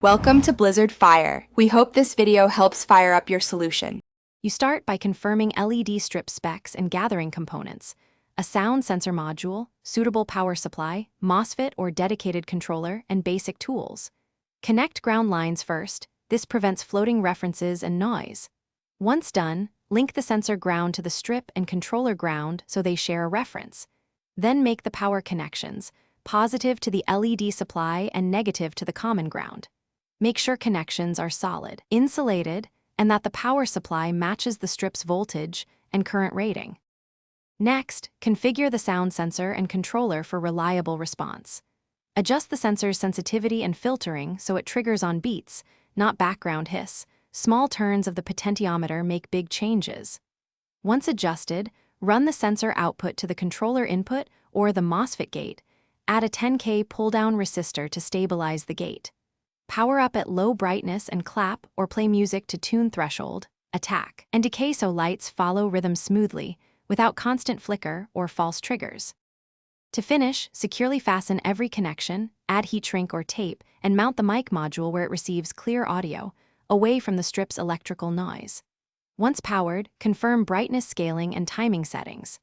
Welcome to Blizzard Fire. We hope this video helps fire up your solution. You start by confirming LED strip specs and gathering components, a sound sensor module, suitable power supply, MOSFET or dedicated controller, and basic tools. Connect ground lines first. This prevents floating references and noise. Once done, link the sensor ground to the strip and controller ground so they share a reference. Then make the power connections, positive to the LED supply and negative to the common ground. Make sure connections are solid, insulated, and that the power supply matches the strip's voltage and current rating. Next, configure the sound sensor and controller for reliable response. Adjust the sensor's sensitivity and filtering so it triggers on beats, not background hiss. Small turns of the potentiometer make big changes. Once adjusted, run the sensor output to the controller input or the MOSFET gate. Add a 10K pull-down resistor to stabilize the gate. Power up at low brightness and clap or play music to tune threshold, attack, and decay so lights follow rhythm smoothly without constant flicker or false triggers. To finish, securely fasten every connection, add heat shrink or tape, and mount the mic module where it receives clear audio, away from the strip's electrical noise. Once powered, confirm brightness scaling and timing settings.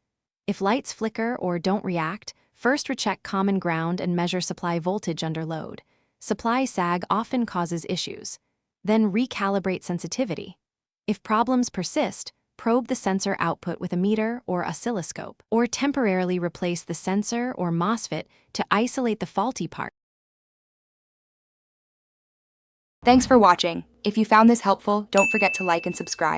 If lights flicker or don't react, first recheck common ground and measure supply voltage under load. Supply sag often causes issues. Then recalibrate sensitivity. If problems persist, probe the sensor output with a meter or oscilloscope, or temporarily replace the sensor or MOSFET to isolate the faulty part. Thanks for watching. If you found this helpful, don't forget to like and subscribe.